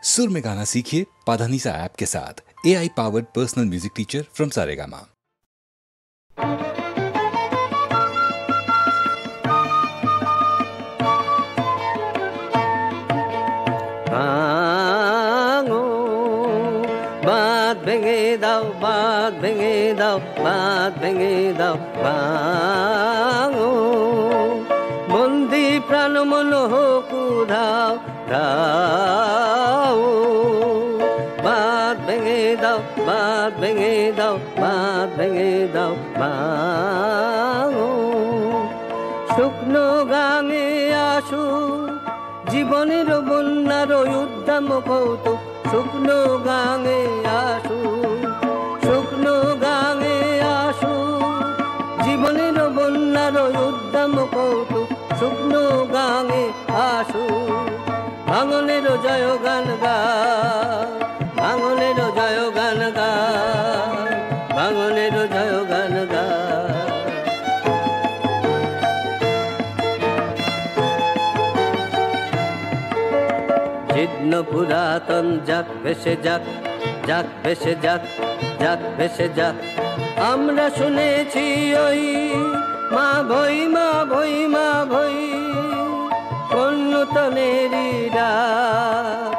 सुर में गाना सीखिए पाधानीसा ऐप के साथ। AI powered personal music teacher from Saregama. बात भेঙে দাও, বাঁধ ভেঙে দাও, বাঁধ ভেঙে দাও, ভাঙো বন্দি প্রাণ মন হোক উধাও, দাও বাঁধ ভেঙে দাও, বাঁধ ভেঙে দাও, বাঁধ ভেঙে দাও, ভাঙো শুকনো গাঙে আসু জীবনের বন্যার উদ্দাম কৌতুক, শুকনো গাঙে আসু, শুকনো গাঙে আসু জীবনের বন্যার উদ্দাম কৌতুক, শুকনো গাঙে আসু ভাঙনের জয় গান গা, ভাঙনের জয় গান গা, ভাঙনের জয় গান গা। জীর্ণ পুরাতন যাক ভেসে যাক, যাক ভেসে যাক, যাক ভেসে যাক। আমরা শুনেছি ওই মা ভই, মা ভই, মা ভই কন্যতনেরই ডাক,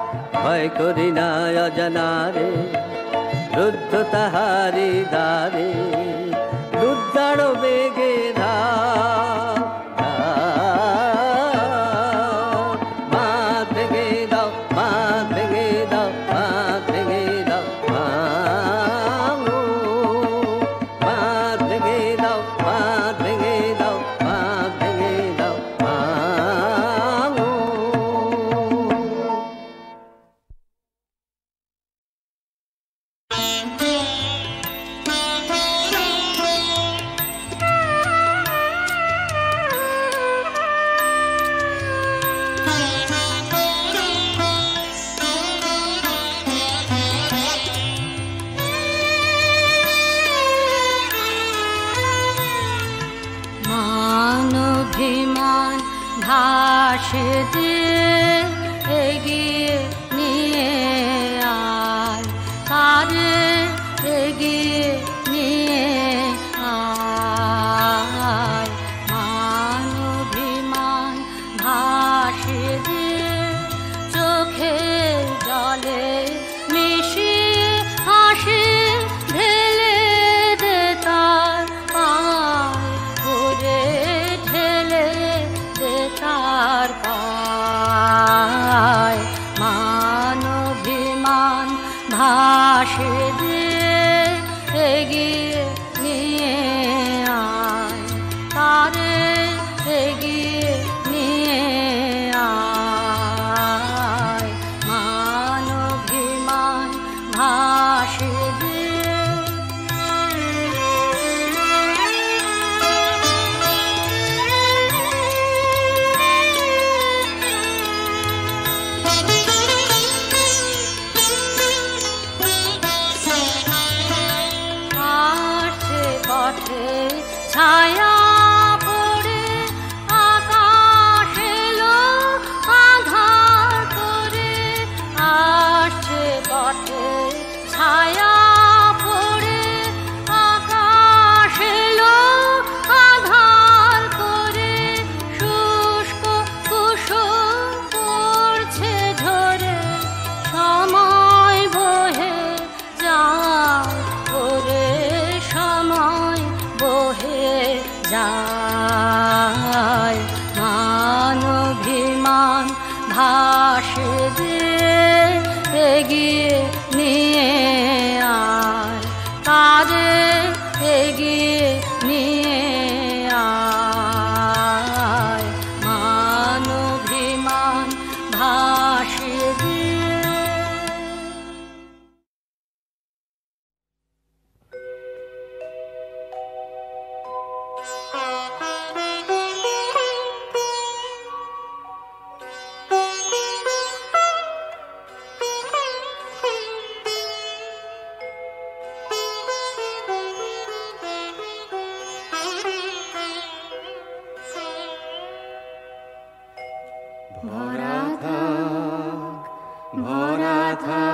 ভয় করি না অজানারে রুদ্ধ তাহারি দ্বারে, দুর্দাড় বেগে ধা রাধা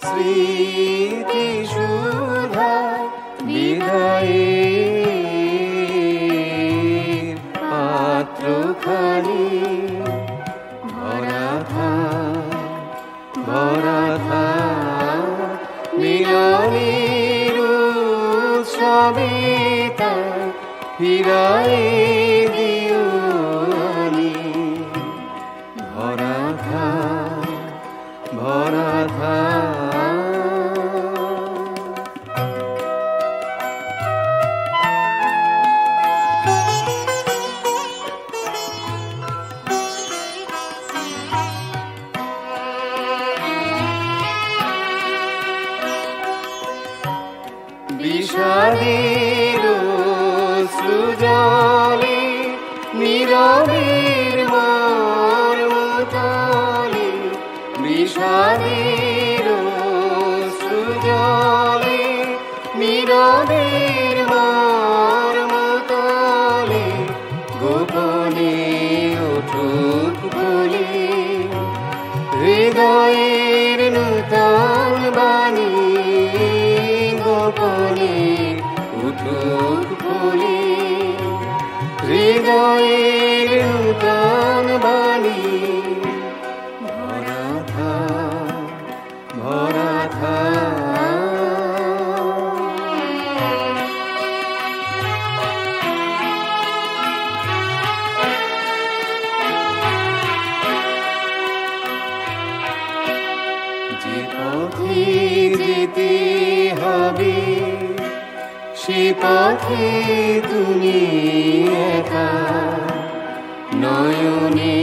স্মৃতি সুধা বিদায়ের পাত্র খালি ভরা থা মিলনের উৎসবে তার ফিরায় দিও আনি ভরা থা বিষাদের সৃজলে নীরবের মর্মতলে বিষাদের সৃজলে নীরবের মর্মতলে গোপনে উঠুক বলে হৃদয়ের নূতন বাণী গোপনে উঠুক বলে হৃদয়ের নূতন বাণী ভরা থা যে পথে যেতে হবে সে পথে তুমি একা নয়নে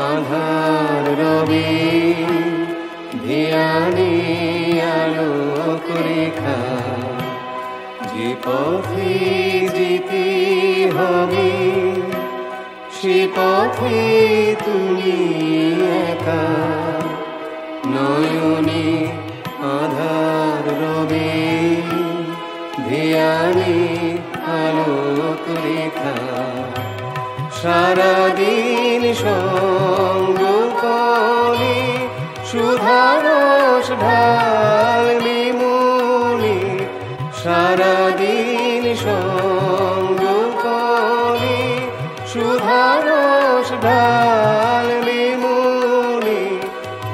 আধার রবে ধ্যানে আলোক রেখা যে পথে যেতে হবে সে পথে তুমি একা নয়নে আধার রবে ধ্যানে আলোক রেখা সারাদিন সঙ্গ করে সুধারস ঢালবে মনে সারাদিন সঙ্গ করে সুধারস ঢালবে মনে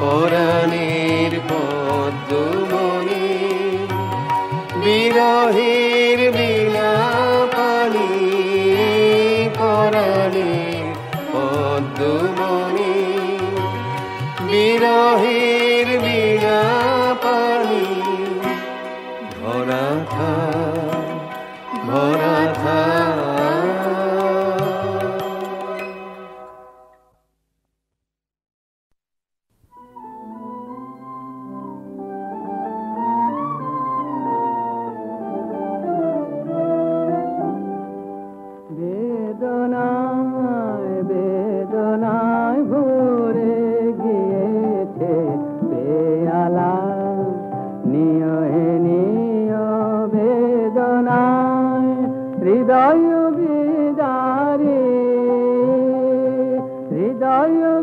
পরাণের পদ্ম মনে বিরহের বিনা পানি পরাণের পদ্ম মনে বিরহের বিনা পানি ভরা থা বেদনায় ভরে গিয়েছে পেয়ালা নিয় বেদনায় হৃদয়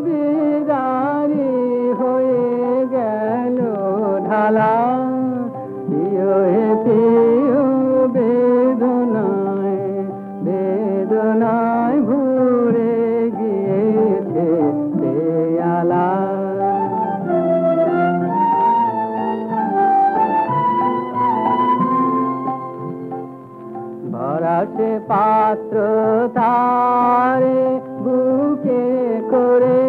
বিদারি হয়ে গেল ঢালা বেদনায় ভরে গিয়েছে পেয়ালা ভরাছে পাত্র তারে বুকে করে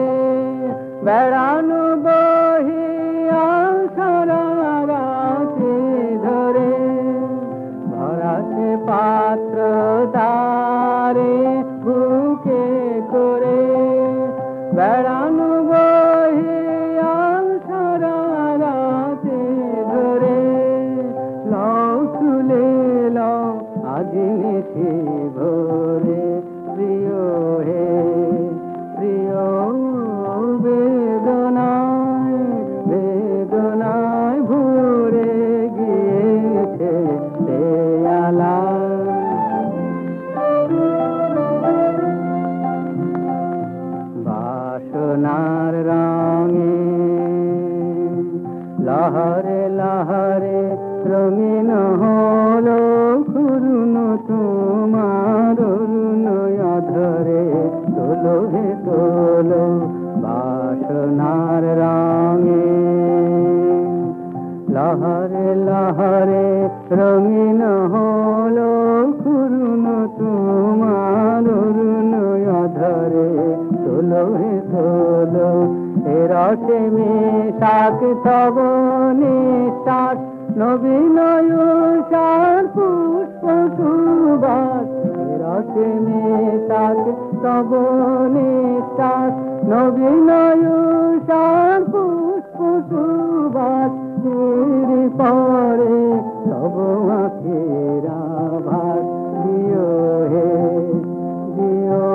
বেড়ানো বহিয়া সারা রাতে ধরে ভরাছে পাত্র তারে বুকে করে বেড়ানো বহিয়া সারা রাতে ধরে লও তুলে লও আজি নিশি ভোরে প্রিয় হে প্রিয় বেদনায় ভরে গিয়েছে পেয়ালা বাসনা সোনার রঙে লহরে লহরে রঙিন হলো করুণ তোমার অরুণ অধরে তোলো হে তোলো বাসনার রঙে লহরে লহরে রঙিন হলো করুণ তোমার অরুণ অধরে তোলো হে তোলো এ রসে মেশাক তব নিঃশ্বাস নবীনয় সার পুষ্প সুবাস এ রসে মেশাক তব নিঃশ্বাস নবীনয় সার পুষ্প সুবাস পরে তব আখের আভাস দিও হে দিও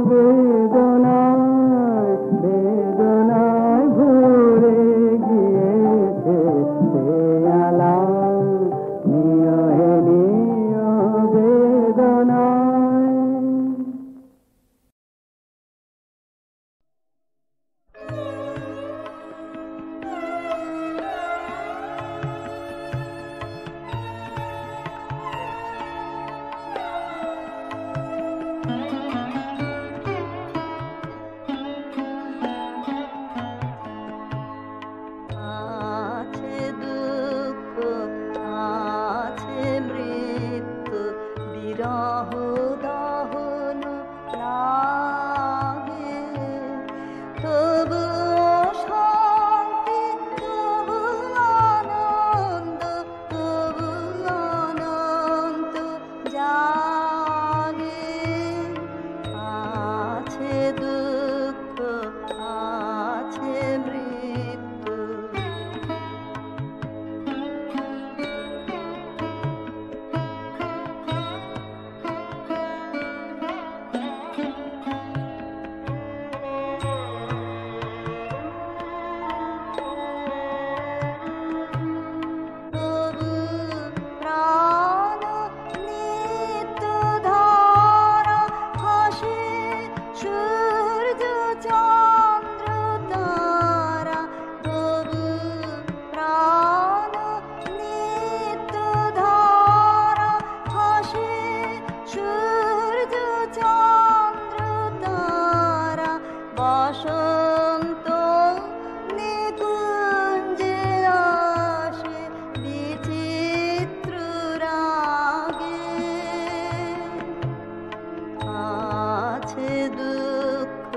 বেদনায় বেদনায় ভরে গিয়েছে দেয়ালা নিয় হে নিয় বেদনায়। আছে দুঃখ আছে মৃত্যু বিরহ দহন লাগে তবু শান্তি তবু আনন্দ তবু অনন্ত জাগে আছে দুঃখ আছে মৃত্যু তবু প্রাণ নিত্য ধারা হাসে সূর্য চন্দ্র তারা তবু প্রাণ নিত্য ধারা হাসে সূর্য চন্দ্র তারা বসন্ত নিকুঞ্জে আসে বিচিত্র রাগে আছে দুঃখ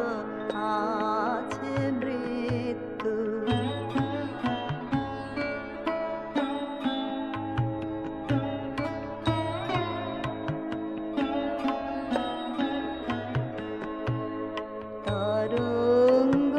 আছে মৃত্যু তরঙ্গ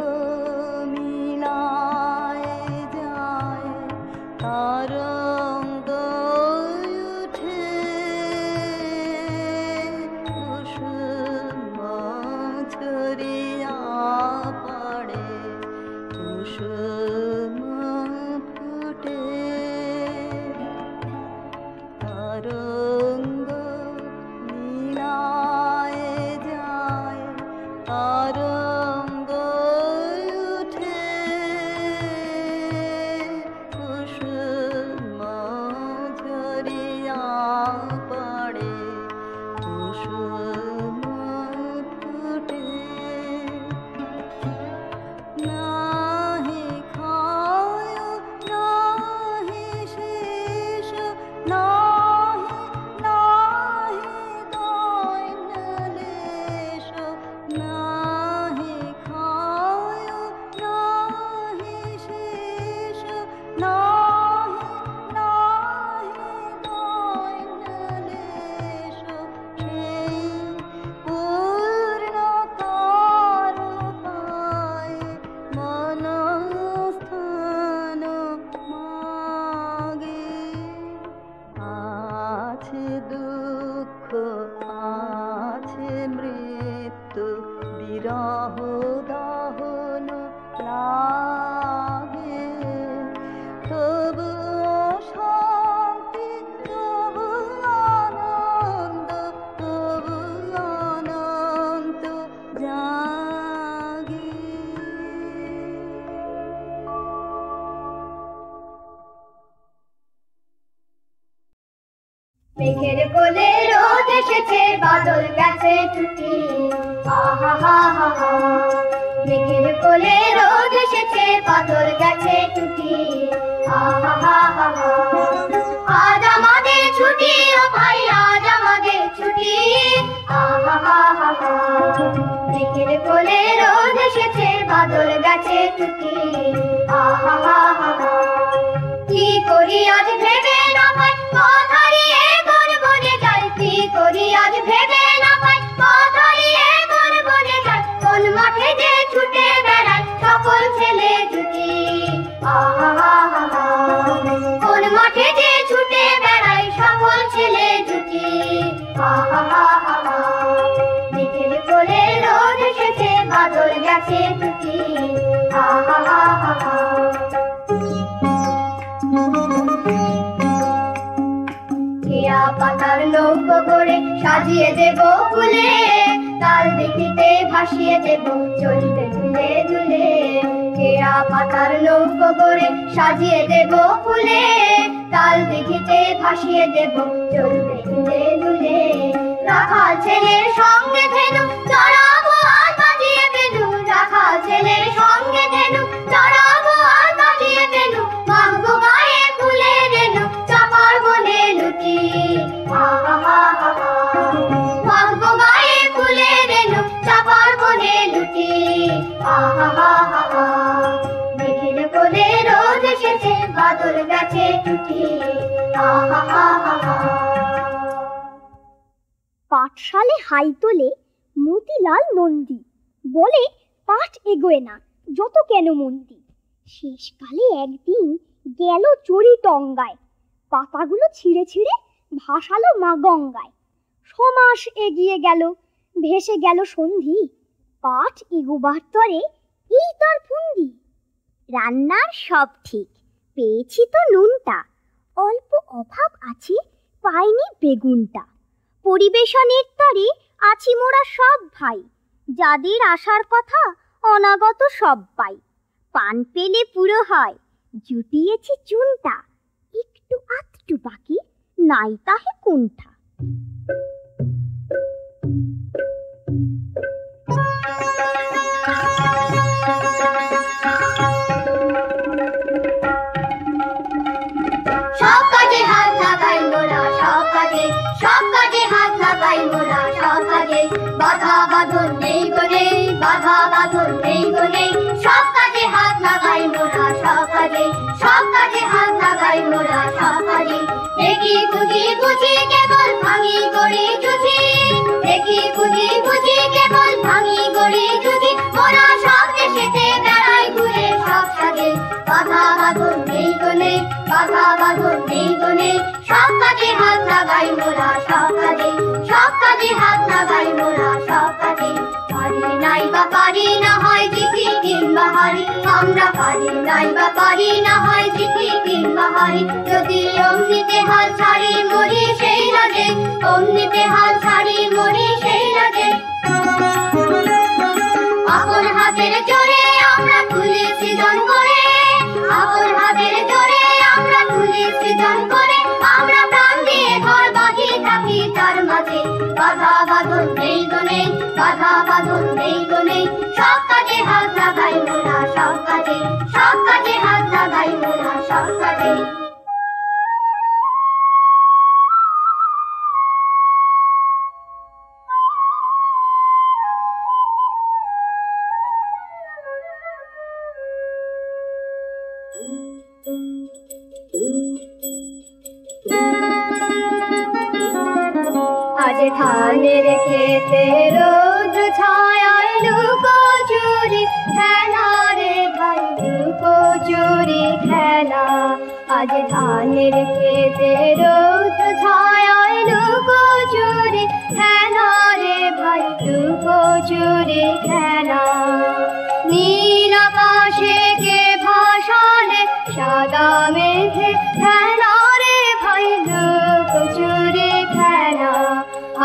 মেঘের কোলে রোদ এসেছে, বাদল গেছে টুটি, আহা হা হা হা। মেঘের কোলে রোদ এসেছে, বাদল গেছে টুটি, আহা হা হা হা। আজ আমাদের ছুটি ও ভাই, আজ আমাদের ছুটি, আহা হা হা হা। মেঘের কোলে রোদ এসেছে, বাদল গেছে টুটি, আহা হা হা হা। কি করি আজ ভেবে না পাই, পথ হারিয়ে কোন বনে যাই, কি করি আজ ভেবে না পাই, পথ হারিয়ে কোন বনে যাই। কোন মাঠে যে ছুটে বেড়ায় সকল ছেলে জুটি, আহা হা হা হা। কোন মাঠে যে ছুটে বেড়ায় সকল ছেলে জুটি, আহা হা হা হা। মেঘের কোলে রোদ এসেছে, বাদল গেছে টুটি, আহা হা হা হা। কেয়া পাতার নৌকো করে সাজিয়ে দেব ফুলে, তাল দেখিতে ভাসিয়ে দেব চলবে দুলে দুলে। কেয়া পাতার নৌকো করে সাজিয়ে দেব ফুলে, তাল দেখিতে ভাসিয়ে দেব চলবে দুলে দুলে। রাখাল ছেলের সঙ্গে ধেনু চড়াবো আর বাজিয়ে বেনু, রাখাল ছেলের সঙ্গে ধেনু চড়াবো আর বাজিয়ে বেনু। মাগবো গায়ে ফুলে রেনু, চাপার বনে লুটি, আহা হা হা হা। মাগবো গায়ে ফুলে রেনু, চাপার বনে লুটি, আহা হা হা হা। মেঘের কোলে রোদ এসেছে, বাদল গেছে টুটি, আহা হা হা হা। পাঠশালে হাই তোলে মতিলাল নন্দী, বলে পাঠ এগোয় না যত কেন মন্দি। শেষকালে একদিন গেল চড়ি টঙ্গায়, পাতাগুলো ছিঁড়ে ছিঁড়ে ভাসালো মা গঙ্গায়। সমাস এগিয়ে গেল, ভেসে গেল সন্ধি, পাঠ এগোবার তরে এই তার ফন্দি। রান্নার সব ঠিক, পেয়েছি তো নুনটা, অল্প অভাব আছে পাইনি বেগুনটা। পরিবেশনের তরে আছি মোরা সব ভাই, যাদের আসার কথা অনাগত সব পাই। পান পেলে পুরো হয়, জুটিয়েছি চুনটা, একটু আধটু বাকি নাই তাহে কোনটা। সব কাজে হাত লাগাই মোরা, সব কাজে, সব কাজে হাত লাগাই মোরা, সব কাজে। বাধা বাঁধন নেই গো নেই, বাধা বাঁধন নেই গো নেই। সব কাজে হাত লাগাই মোরা, সব কাজে, সব কাজে হাত লাগাই মোরা, সব কাজে। দেখি বুঝি বুঝি কেবল ভাঙি গড়ি জুঝি, দেখি বুঝি বুঝি কেবল ভাঙি গড়ি জুঝি। মোরা সব দেশেতে বেড়াই ঘুরে সব সাজে, বাধা বাঁধন নেই গো নেই, বাধা বাঁধন নেই গো নেই। সব কাজে হাত লাগাই মোরা, সব কাজে, সব কাজে হাত লাগাই মোরা, সব কাজে। পারি নাই বা পারি না হয় জিতি কিংবা হারি, আমরা পারি নাই বা পারি না হয় জিতি কিংবা হারি। যদি অমনিতে হাল ছাড়ি মরি সেই লাগে, অমনিতে হাল ছাড়ি মরি সেই লাগে। আপন হাতের জোরে আমরা তুলি সৃজন করে, আপন হাতের জোরে আমরা তুলি সৃজন করে। আমরা প্রাণ দিয়ে ঘর বাঁধি থাকি তার মাঝে, বাধা বাঁধন নেই গো নেই, বাধা বাঁধন নেই গো নেই। সব কাজে হাত লাগাই মোরা, সব কাজে, সব কাজে হাত লাগাই মোরা, সব কাজে। আজ ধানের খেতে রোদ ছায়ায় লুকো চুরি খেলা রে ভাই, লুকো চুরি খেলা। আজ ধানের খেতে রোদ ছায়ায় লুকো চুরি খেলা রে ভাই, লুকো চুরি খেলা। নীল আকাশে কে ভাসালে সাদা মেঘে খেলা রে ভাই, লুকো চুরি খেলা।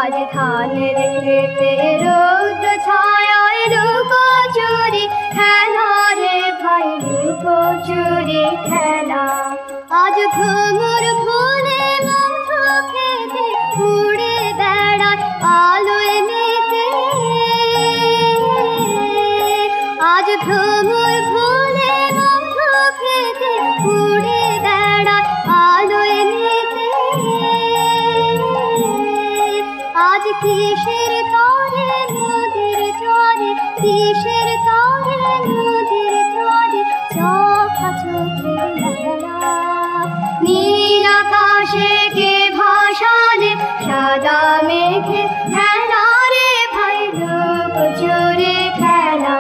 আজ ধানের খেতে রোদ ছায়ায় লুকো চুরি খেলা রে ভাই, লুকো চুরি খেলা। আজ ঘুঙুর ফুলে মুঠো খেতে আজ ভ্রমর ভুলে বন্ধ খেতে উড়ে বেড়ায় আলোয় মেতে। আজ কিসের তরে নদীর চরে, কিসের তরে নদীর চরে চোখা চোখে মেলা। নীল আকাশে কে ভাসালে সাদা মেঘে খেলা রে ভাই লোক চোরে খেলা।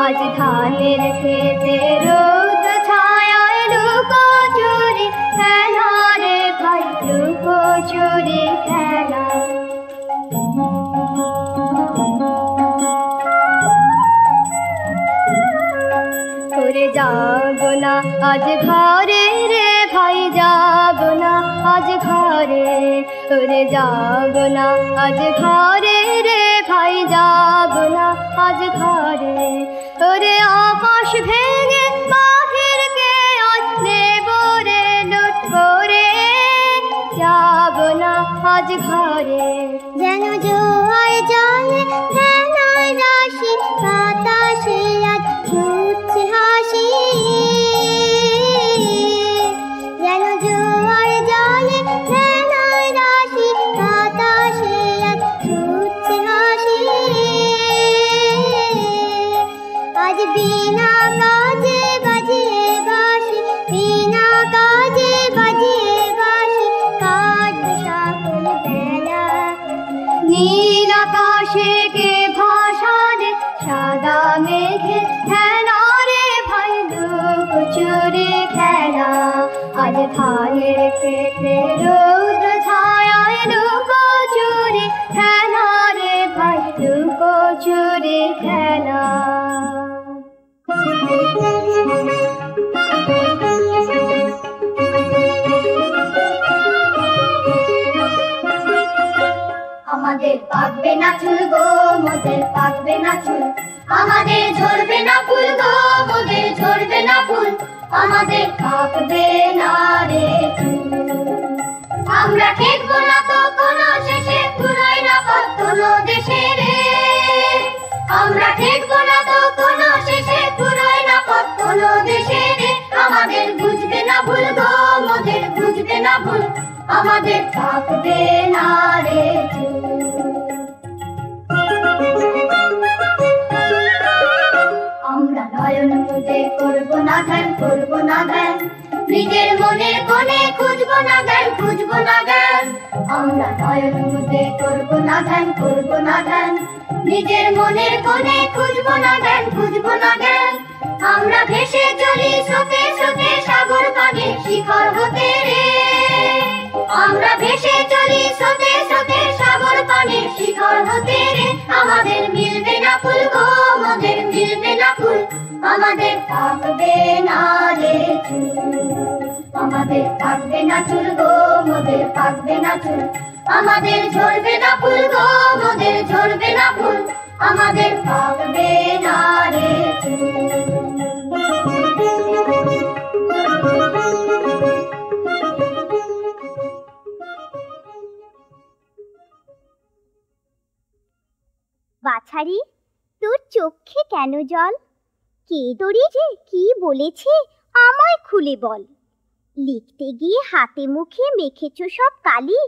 আজ ধানের খেতে রোদ ছায়ায় লুকো চুরি খেলা রে ভাই লুকো চুরি খেলা। ওরে যাবো না আজ ঘরে রে ভাই যাবো না আজ ঘরে। ওরে যাবো না আজ ঘরে রে ভাই যাবো না আজ ঘরে। ওরে আকাশ ভেঙে বাহিরকে আজ নেব রে লুট করে যাবো না আজ ঘরে। যেন জোয়ার জলে ভেলায় রাশি বাতাসে আজ ছুটছে হাসি। যেন জোয়ার জলে ভেলায় রাশি বাতাসে আজ ছুটছে হাসি। আজ বিনা কাজে বাজিয়ে বাঁশি, বিনা কাজে বাজিয়ে বাঁশি কাটবে সকল বেলা। নীল আকাশে কে ভাসালে সাদা মেঘে খেলা রে ভাই লোক চুরি খেলা। আজ ধানের খেতে রোদ ছায়ায় লুকো চুরি খেলা রে ভাই লুকো চুরি খেলা। আমাদের পাকবে না চুল গো মোদের পাকবে না চুল। আমাদের ঝরবে না ফুল গো মোদের ঝরবে না ফুল। আমাদের পাকবে না রে চুল। আমরা ঠেকবো না তো কোনো শেষে পুরোই না পত্তলো দেশে রে। আমরা ঠেকবো না তো কোনো শেষে পুরোই না পত্তলো দেশে রে। আমাদের বুঝবে না ভুল গো মোদের বুঝবে না ভুল। আমাদের পাকবে না রে চুল। আমরা নয়ন মুদে করবো না ধ্যান করবো না ধ্যান। নিজের মনের কোণে খুঁজবো না জ্ঞান খুঁজবো না জ্ঞান। আমরা নয়ন মুদে করবো না ধ্যান করবো না ধ্যান। নিজের মনের কোণে খুঁজবো না জ্ঞান খুঁজবো না জ্ঞান। আমরা ভেসে চলি স্রোতে স্রোতে সাগর পানে শিখর হতে রে। আমরা ভেসে চলি স্রোতে স্রোতে সাগর পানে শিখর হতে রে। আমাদের মিলবে না ফুল গো মোদের মিলবে না ফুল। আমাদের পাকবে না রে চুল। আমাদের পাকবে না চুল গো মোদের পাকবে না চুল। আমাদের ঝরবে না ফুল গো মোদের ঝরবে না ফুল। আমাদের পাকবে না রে চুল। বাছারি, তোর চোখে কেন জল? কে তোরে যে কি বলেছে আমায় খুলে বল। লিখতে গিয়ে হাতে মুখে মেখেছ সব কালি,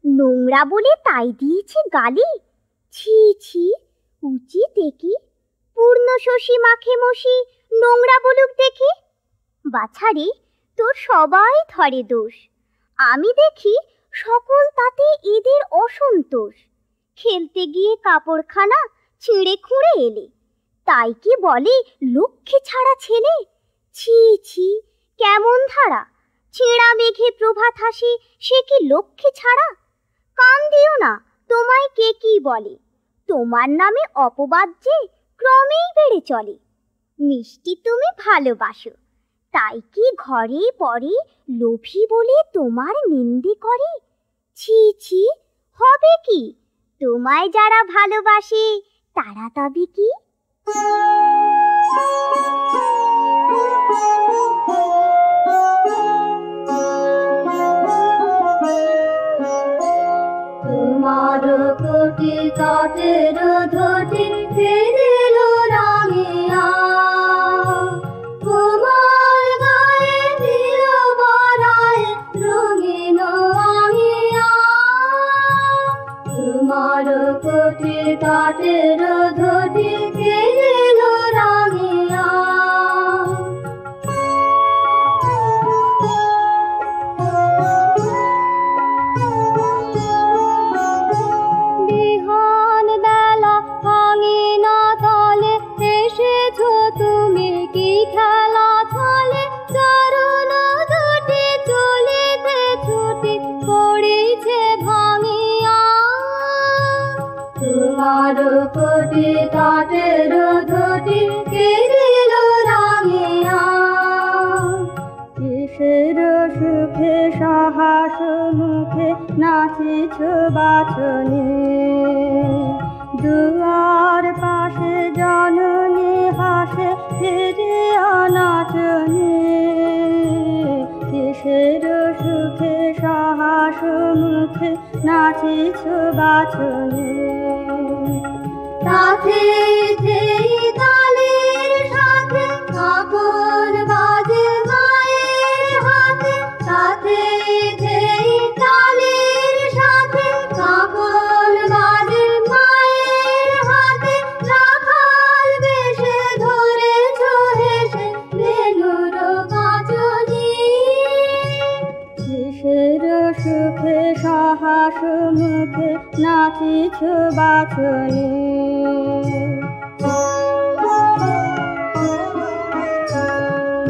নোংরা বলে তাই দিয়েছে গালি। ছি ছি, উচিত কি? পূর্ণ শশী মাখে মশি নোংরা বলুক দেখি। বাছারি, তোর সবাই ধরে দোষ, আমি দেখি সকল তাতে এদের অসন্তোষ। খেলতে গিয়ে কাপড়খানা ছিঁড়ে খুঁড়ে এলে, তাই কি বলে লক্ষ্মী ছাড়া ছেলে। ছি ছি, কেমন ধারা! ছেঁড়া মেঘে প্রভাত হাসি, সে কি লক্ষ্মী ছাড়া? কান দিও না, তোমায় কে কি বলে, তোমার নামে অপবাদ যে ক্রমেই বেড়ে চলে। মিষ্টি তুমি ভালোবাসো, তাই কি ঘরে পরে লোভী বলে তোমার নিন্দে করে। ছি ছি, হবে কি? তোমায় যারা ভালোবাসে তারা তবে কি? তোমার কোটি কাটের ধটি ফেরিল রাঙিয়া নাচিছ বাছনে। দুয়ার পাশে জননী হাসে ফিরে অনাচনে। কিসের সুখে সহাস মুখে নাচিছ বাছনে। সাথে যেই তালের সাথে কাপড় বাজে মায়ের হাতে। সাথে যেই তালের সাথে কাপড় বাজে মায়ের হাতে। রাখাল বেশে ধরেছ হেসে বেলুর কাঁচনি। কিসের সুখে সহাস মুখে নাচিছ বাছনে।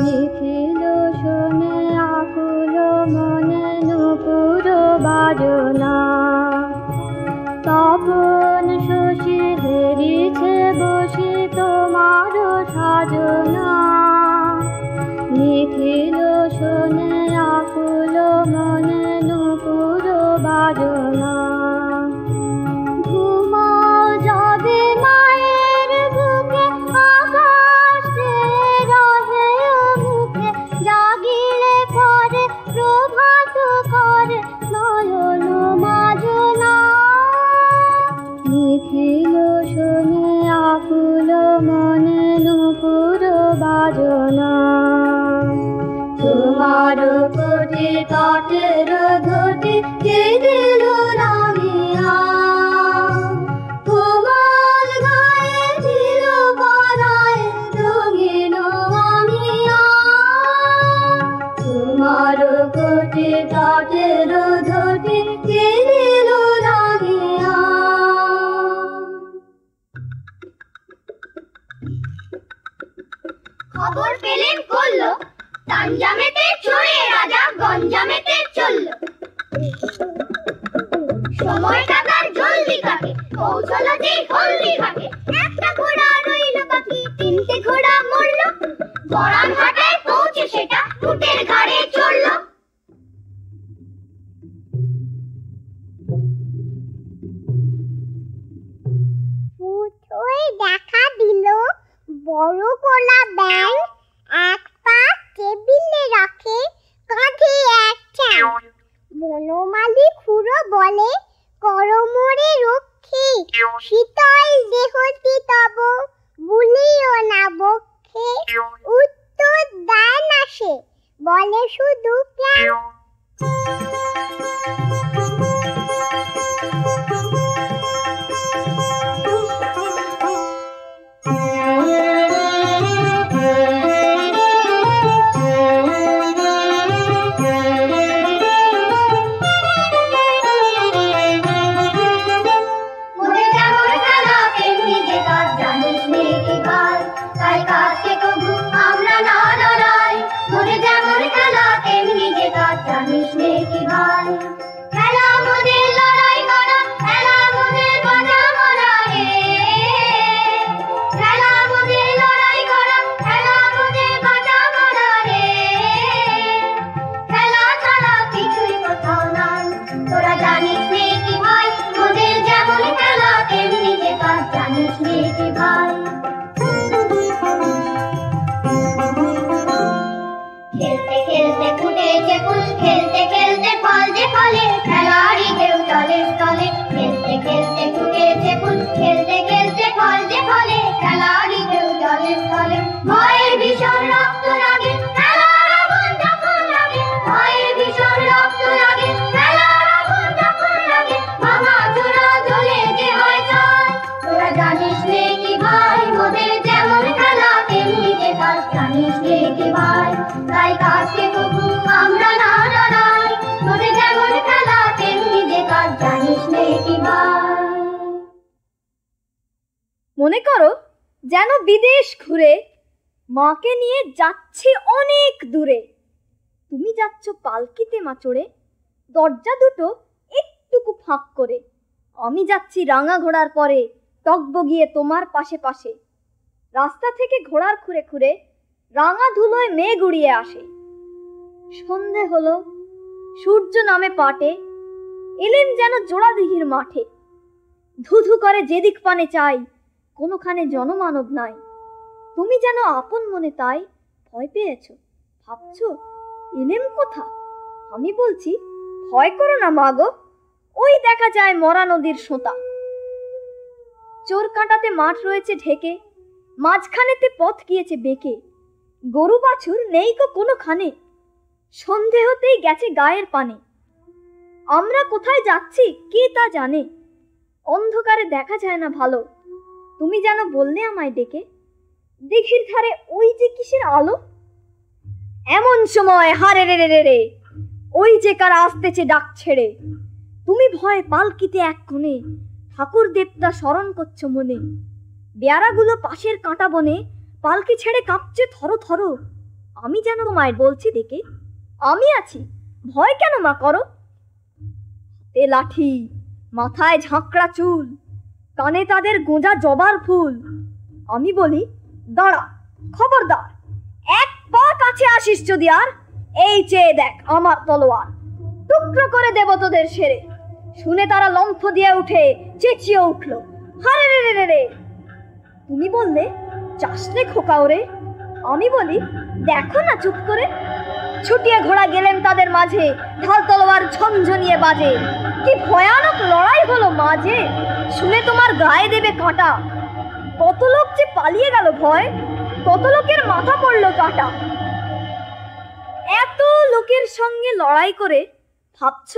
নিখিল শোনে আকুল মনে নুপুর বাজনা। তপন শশী হেরিছে বসি তোমার সাজনা। নিখিল শোনে আকুল মনে নুপুর বাজনা। ঘুমাও যাবে মায়ের বুকে আকাশ রহে মুখে। জাগিলে পরে প্রভাত করে নয়ন মাজনা। নিখিল শোনে আকুল মনে নুপুর বাজনা। তোমার কোটি তটের ঘটে কে দিল রামিয়া। কোমল গায়ে ছিল পরায় রঙিন আমিয়া। তোমার কোটি তটের ঘটে কে দিল রামিয়া। খবর পেলেন করলো তাঞ্জামেতে চড়ে রাজা গঞ্জামেতে চলল। সময়টা তার জলদি কাটে পৌঁছলো যে হলদি ঘাটে। একটা ঘোড়া রইল বাকি তিনটে ঘোড়া মরল। বড়ান ঘাটায় পৌঁছে সেটা উটের ঘাড়ে চড়ল। ফুটোয় দেখা দিল বড় গোলা ব্যাং। এক পা টেবিলে রাখে কাঁধে এক ঠ্যাং। বনমালী খুড়ো বলে করমরে রক্ষে। শীতল দেহটি তব বুলিও না বক্ষে। উত্তর দেয় না সে বলে শুধু ক্যাঁ। মনে করো যেন বিদেশ ঘুরে মাকে নিয়ে যাচ্ছি অনেক দূরে। তুমি যাচ্ছ পালকিতে মা চড়ে, দরজা দুটো একটুকু ফাঁক করে। আমি যাচ্ছি রাঙা ঘোড়ার পরে টকবগিয়ে তোমার পাশে পাশে। রাস্তা থেকে ঘোড়ার খুঁড়ে খুঁড়ে রাঙা ধুলোয় মেঘ উড়িয়ে আসে। সন্ধে হলো, সূর্য নামে পাটে, এলেম যেন জোড়া দিঘির মাঠে, ধুধু করে যেদিক পানে চাই, কোনোখানে জনমানব নাই। তুমি যেন আপন মনে তাই ভয় পেয়েছ, ভাবছ এলেম কোথা? আমি বলছি ভয় করো না মা গো, ওই দেখা যায় মরা নদীর সোঁতা। চোর কাঁটাতে মাঠ রয়েছে ঢেকে, মাঝখানেতে পথ গিয়েছে বেঁকে, গরু বাছুর নেই গো কোনোখানে, সন্ধে হতেই গেছে গায়ের পানে। আমরা কোথায় যাচ্ছি কে তা জানে, অন্ধকারে দেখা যায় না ভালো। তুমি যেন বললে আমায় ডেকে, দিঘির ধারে ওই যে কিসের আলো। এমন সময় হারে রে রে রে, ওই যে কারা আসতেছে ডাক ছেড়ে। তুমি ভয়ে পালকিতে এক কোণে, ঠাকুর দেবতা স্মরণ করছো মনে। বেয়ারাগুলো পাশের কাঁটা বনে, পালকি ছেড়ে কাঁপছে থরো থরো। আমি যেন মায়ের বলছি ডেকে, আমি আছি, ভয় কেন মা করো। হাতে লাঠি, মাথায় ঝাঁকড়া চুল, কানে তাদের গোঁজা জবার ফুল। আমি বলি দাঁড়া, খবরদার, এক পা কাছে আসিস যদি আর, এই চেয়ে দেখ আমার তলোয়ার, টুকরো করে দেব তোদের সেরে। শুনে তারা লম্ফ দিয়ে উঠে চেঁচিয়ে উঠলো, হারে রে রে রে। তুমি বললে চাষলে খোকা ওরে। আমি বলি দেখো না চুপ করে। ছুটিয়ে ঘোড়া গেলেন তাদের মাঝে, ঢাল তলোয়ার ঝনঝনিয়ে বাজে। কি ভয়ানক লড়াই হলো মাঝে, শুনে তোমার গায়ে দেবে কাঁটা। কত লোক যে পালিয়ে গেল ভয়, কত লোকের মাথা পড়লো কাটা। এত লোকের সঙ্গে লড়াই করে ভাবছ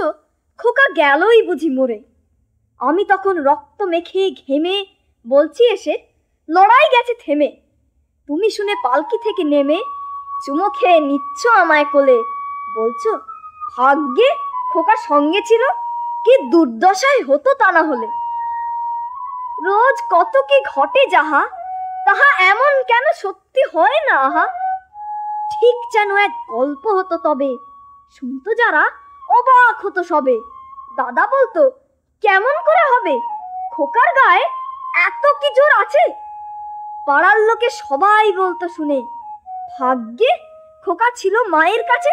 খোকা গেলই বুঝি মরে। আমি তখন রক্ত মেখে ঘেমে বলছি এসে, লড়াই গেছে থেমে। তুমি শুনে পালকি থেকে নেমে চুমো খেয়ে নিচ্ছ আমায় কোলে, বলছো ভাগ্যে খোকা সঙ্গে ছিল, কি দুর্দশায় হতো তা না হলে। রোজ কত কি ঘটে যাহা, তাহা এমন কেন সত্যি হয় না আহা। ঠিক যেন এক গল্প হতো তবে, শুনতো যারা অবাক হতো সবে। দাদা বলতো কেমন করে হবে, খোকার গায়ে এত কি জোর আছে। পাড়ার লোকে সবাই বলতো শুনে, ভাগ্যে খোকা ছিল মায়ের কাছে।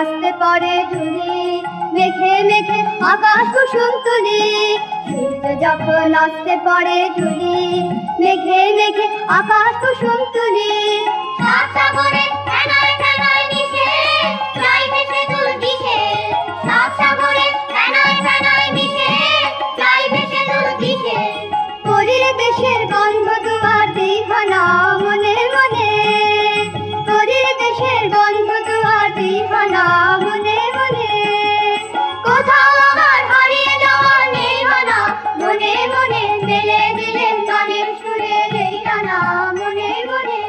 আসতে পারে ঝুলি, মেঘে মেঘে আকাশ কুসুম তুলি। সূর্য যখন আসতে পারে ঝুলি, মেঘে মেঘে আকাশ কুসুম তুলি। সাত সাগরে ফেনায় ফেনায় মিশে, যাই ভেসে দূর দিশে। সাত সাগরে ফেনায় ফেনায় মিশে, যাই ভেসে দূর দিশে। করির দেশের গন্ধ দুয়ার দিঘানা মনে মনে, করির দেশের গন্ধ দুয়ার দিঘানা মনে মনে। কোথাও আমার হারিয়ে যাওয়া নেই মানা, মনে মনে মেলে দিলেন গানের সুরে এই গানা মনে মনে।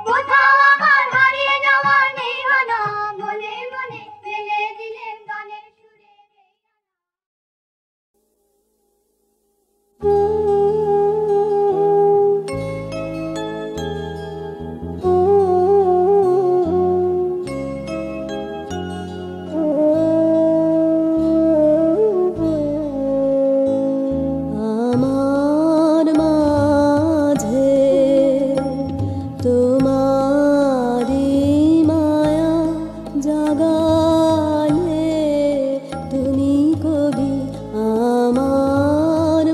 কোথাও আমার হারিয়ে যাওয়া নেই মানা, মনে মনে মেলে দিলেন গানের সুরে এই গানা। তুমি কবি আমার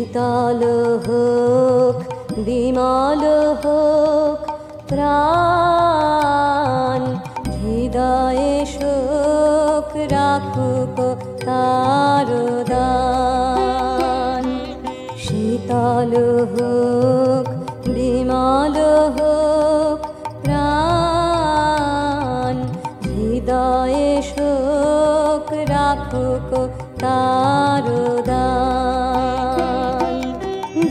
শীতল হোক বিমল হোক প্রাণ, হৃদয়ে শোক রাখুক তার দান। শীতল হোক বিমল হোক প্রাণ, হৃদয়ে শোক রাখুক তার দান।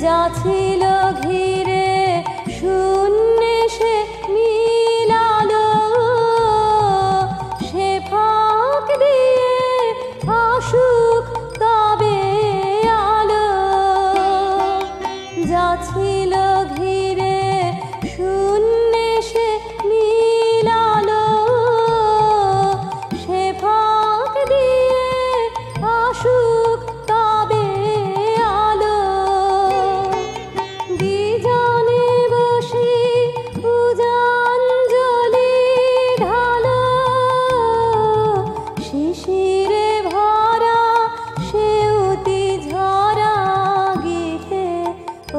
যা ছিল ঘিরে শূন্যে সে মিলালো, সে ফাঁক দিয়ে আসুক তবে আলো। যা ছিল ঘিরে শূন্যে সে মিলালো, সে ফাঁক দিয়ে আসুক তবে আলো। বিজনে বসে পূজাঞ্জলি ঢালো, শিশিরে ভরা সেউতি ঝরা গীতে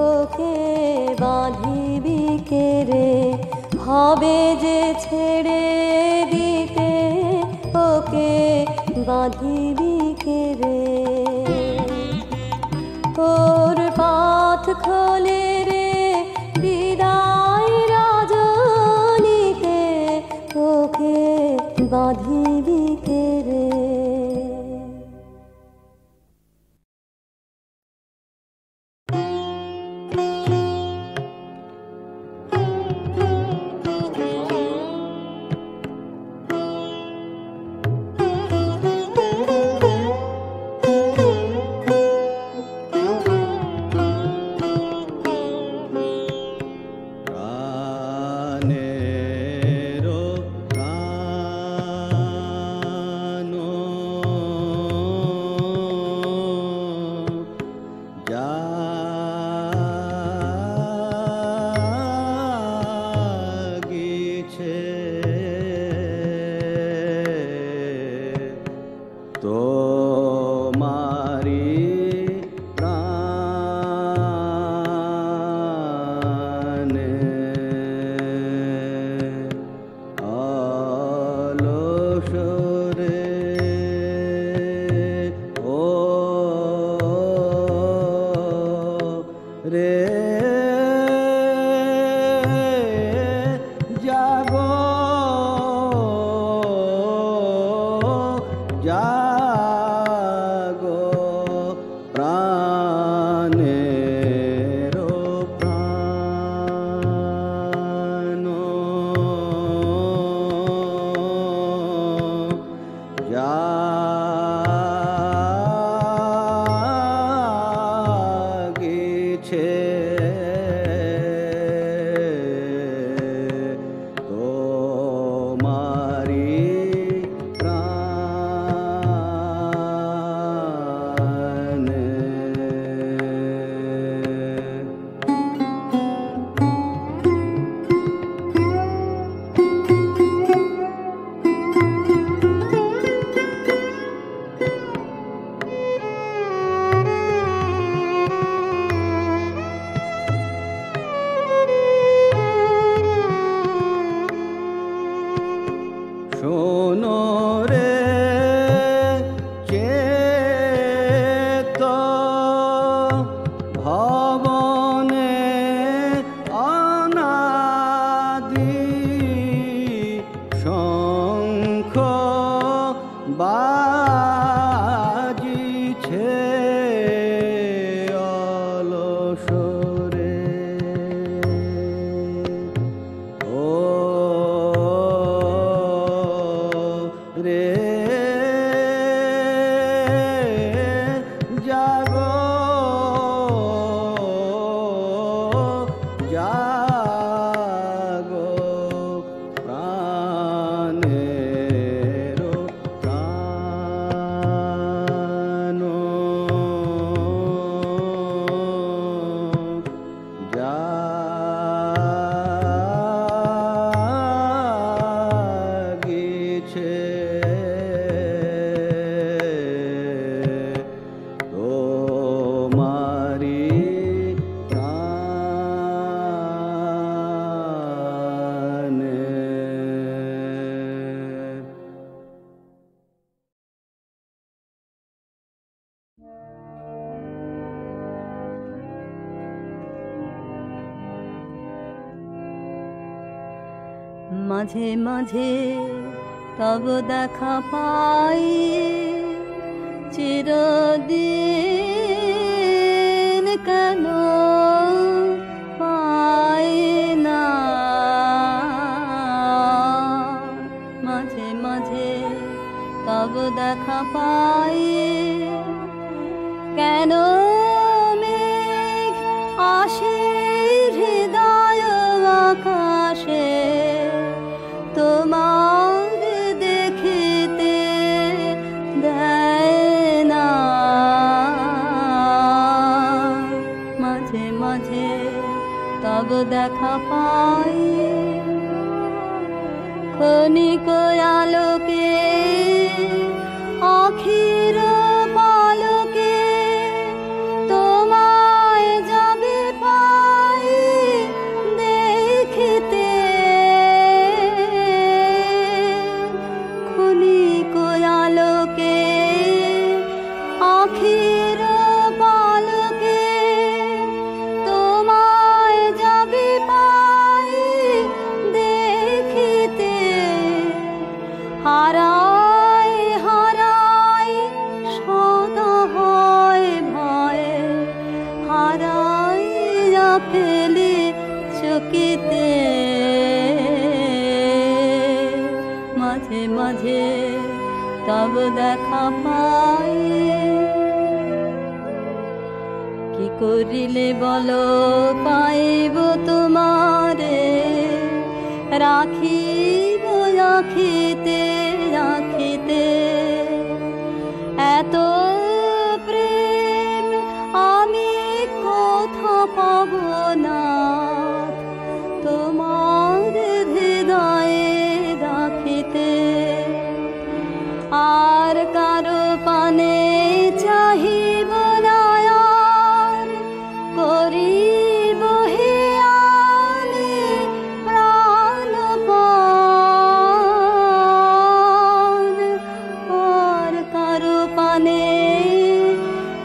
ওকে বাঁধিবি কে রে, হবে যে ছেড়ে দিতে ওকে বাঁধিবি কে রে। ওর পথ খোলে রে বিদায় রজনীতে, ওকে বাঁধিবি কে রে। মাঝে মাঝে তব দেখা পাই, চিরদিন কেন পাই না। মাঝে মাঝে তব দেখা পাই, কেন মেঘ আসে হৃদয় আকাশে, তোমার দেখিতে দেয় না। মাঝে মাঝে তব দেখা পাই, ক্ষণিক আলোকে আখির পালকে, তোমায় যাবে পাই দেখিতে। ক্ষণিক আলোকে আখির পালকে, তোমায় যাবে পাই দেখিতে। হারাই হারাই সদা হয় ভয়ে, হারাই ফেলি চকিতে। মাঝে মাঝে তব দেখা পাই, কি করিলে বলো পাইব তোমারে, রাখিব রাখিতে রাখিতে। এত প্রেম আমি কোথা পাব না, তোমার হৃদয়ে রাখিতে। আর কারো পানে চাহিব না, আর করিব হিয়ালি প্রাণপণ। আর কারো পানে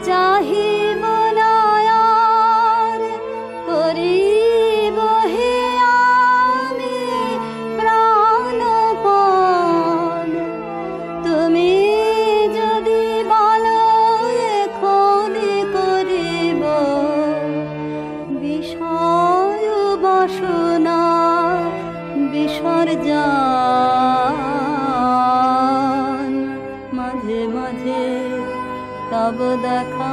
চাহিব না, আর করিব হিয়ালি প্রাণপণ। তুমি যদি বলো এখনি করিব বিষয় বাসনা বিসর্জন। মাঝে মাঝে তব দেখা